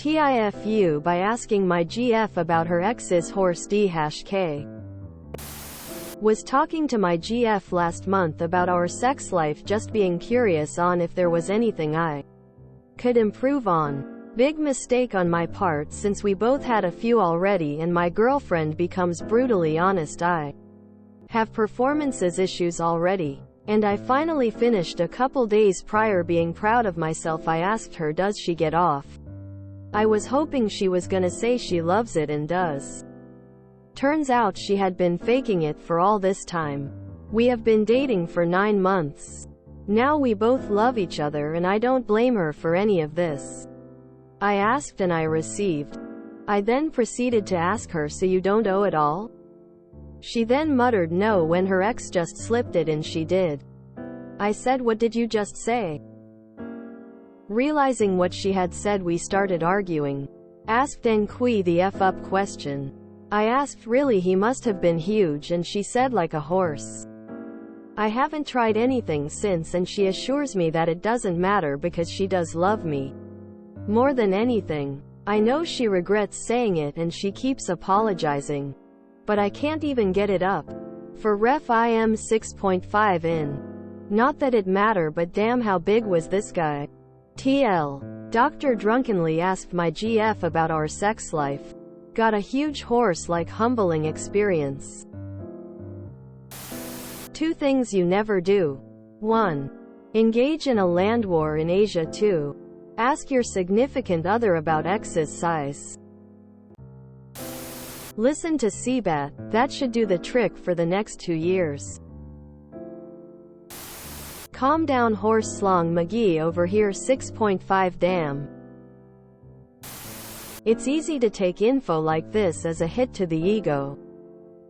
TIFU by asking my GF about her ex's horse D-K. Was talking to my GF last month about our sex life, just being curious on if there was anything I could improve on. Big mistake on my part, since we both had a few already and my girlfriend becomes brutally honest. I have performances issues already. And I finally finished a couple days prior. Being proud of myself, I asked her, does she get off? I was hoping she was gonna say she loves it and does. Turns out she had been faking it for all this time. We have been dating for 9 months. Now we both love each other and I don't blame her for any of this. I asked and I received. I then proceeded to ask her, so you don't owe it all? She then muttered no when her ex just slipped it and she did. I said, what did you just say? Realizing what she had said, we started arguing. Asked en qui the F up question. I asked, really, he must have been huge, and she said like a horse. I haven't tried anything since, and she assures me that it doesn't matter because she does love me more than anything. I know she regrets saying it and she keeps apologizing. But I can't even get it up. For ref, I am 6.5 in. Not that it matter, but damn, how big was this guy? TL. Doctor drunkenly asked my GF about our sex life. Got a huge horse, like humbling experience. 2 things you never do. 1. Engage in a land war in Asia. 2. Ask your significant other about ex's size. Listen to Seabat, that should do the trick for the next 2 years. Calm down, horse slong McGee over here. 6.5 damn. It's easy to take info like this as a hit to the ego.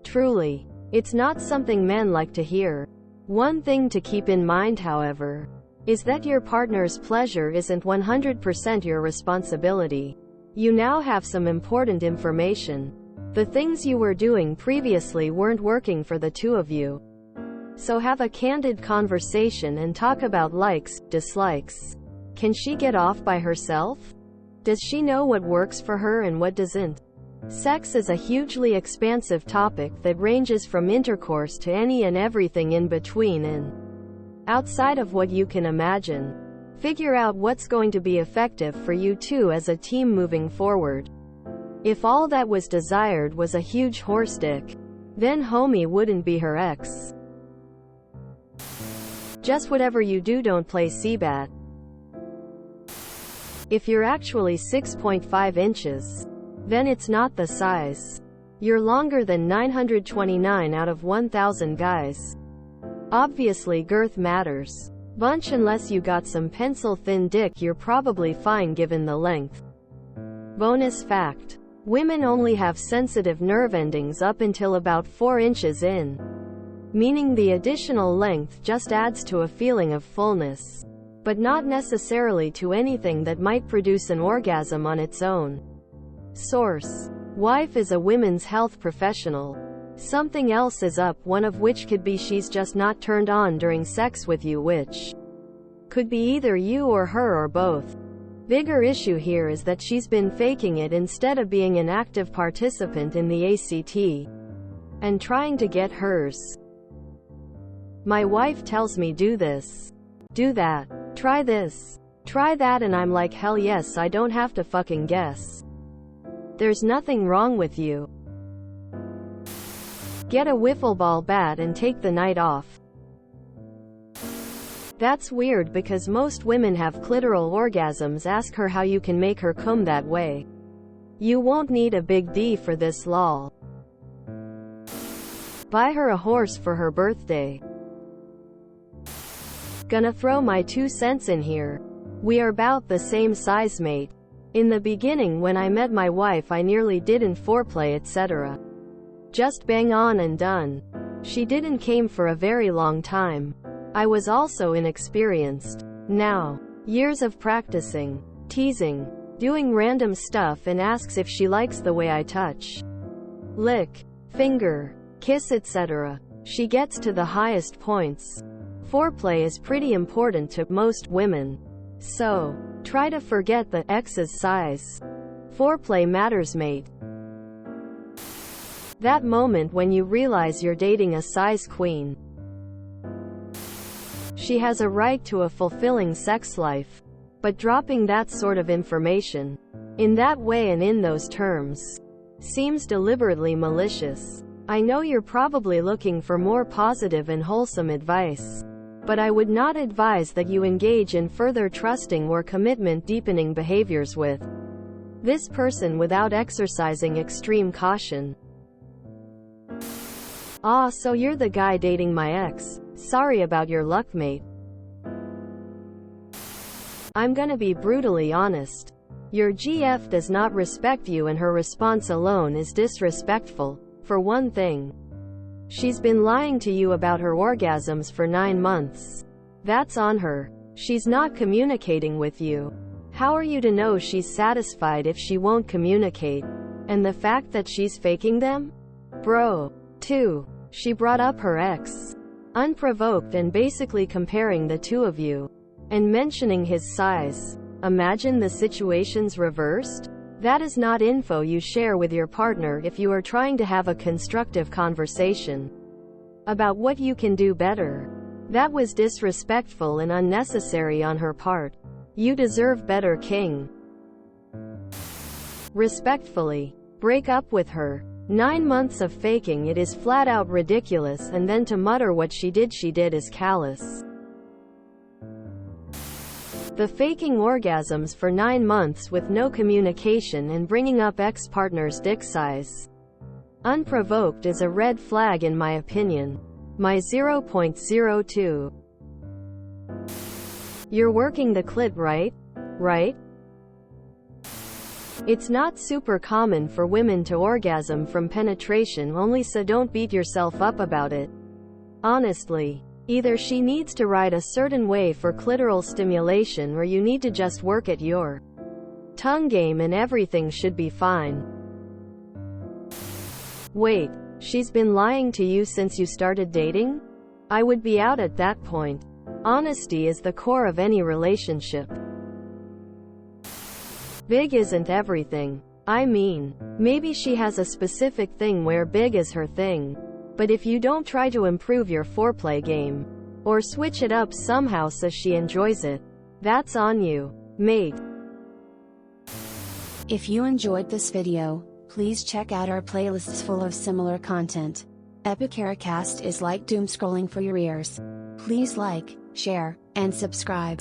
Truly. It's not something men like to hear. One thing to keep in mind, however, is that your partner's pleasure isn't 100% your responsibility. You now have some important information. The things you were doing previously weren't working for the two of you. So have a candid conversation and talk about likes, dislikes. Can she get off by herself? Does she know what works for her and what doesn't? Sex is a hugely expansive topic that ranges from intercourse to any and everything in between and outside of what you can imagine. Figure out what's going to be effective for you two as a team moving forward. If all that was desired was a huge horse dick, then homie wouldn't be her ex. Just whatever you do, don't play Seabat. If you're actually 6.5 inches, then it's not the size. You're longer than 929 out of 1,000 guys. Obviously girth matters. Bunch, unless you got some pencil thin dick, you're probably fine given the length. Bonus fact. Women only have sensitive nerve endings up until about 4 inches in. Meaning the additional length just adds to a feeling of fullness, but not necessarily to anything that might produce an orgasm on its own. Source. Wife is a women's health professional. Something else is up, one of which could be she's just not turned on during sex with you, which could be either you or her or both. Bigger issue here is that she's been faking it instead of being an active participant in the ACT and trying to get hers. My wife tells me, do this, do that, try this, try that, and I'm like, hell yes, I don't have to fucking guess. There's nothing wrong with you. Get a wiffle ball bat and take the night off. That's weird because most women have clitoral orgasms. Ask her how you can make her come that way. You won't need a big D for this, lol. Buy her a horse for her birthday. Gonna throw my 2 cents in here. We are about the same size, mate. In the beginning when I met my wife, I nearly didn't foreplay, etc. Just bang on and done. She didn't came for a very long time. I was also inexperienced. Now, years of practicing, teasing, doing random stuff, and asks if she likes the way I touch, lick, finger, kiss, etc. She gets to the highest points. Foreplay is pretty important to most women. So, try to forget the ex's size. Foreplay matters, mate. That moment when you realize you're dating a size queen. She has a right to a fulfilling sex life. But dropping that sort of information, in that way and in those terms, seems deliberately malicious. I know you're probably looking for more positive and wholesome advice, but I would not advise that you engage in further trusting or commitment-deepening behaviors with this person without exercising extreme caution. Ah, so you're the guy dating my ex. Sorry about your luck, mate. I'm gonna be brutally honest. Your GF does not respect you, and her response alone is disrespectful. For one thing, she's been lying to you about her orgasms for 9 months. That's on her. She's not communicating with you. How are you to know she's satisfied if she won't communicate? And the fact that she's faking them? Bro. 2. She brought up her ex. Unprovoked, and basically comparing the two of you. And mentioning his size. Imagine the situation's reversed? That is not info you share with your partner if you are trying to have a constructive conversation about what you can do better. That was disrespectful and unnecessary on her part. You deserve better, king. Respectfully, break up with her. 9 months of faking it is flat out ridiculous, and then to mutter what she did is callous. The faking orgasms for 9 months with no communication and bringing up ex-partner's dick size unprovoked is a red flag in my opinion. My 0.02. You're working the clit, right? Right? It's not super common for women to orgasm from penetration only, so don't beat yourself up about it. Honestly. Either she needs to ride a certain way for clitoral stimulation, or you need to just work at your tongue game and everything should be fine. Wait, she's been lying to you since you started dating? I would be out at that point. Honesty is the core of any relationship. Big isn't everything. I mean, maybe she has a specific thing where big is her thing. But if you don't try to improve your foreplay game, or switch it up somehow so she enjoys it, that's on you, mate. If you enjoyed this video, please check out our playlists full of similar content. Epicaricast is like doom scrolling for your ears. Please like, share, and subscribe.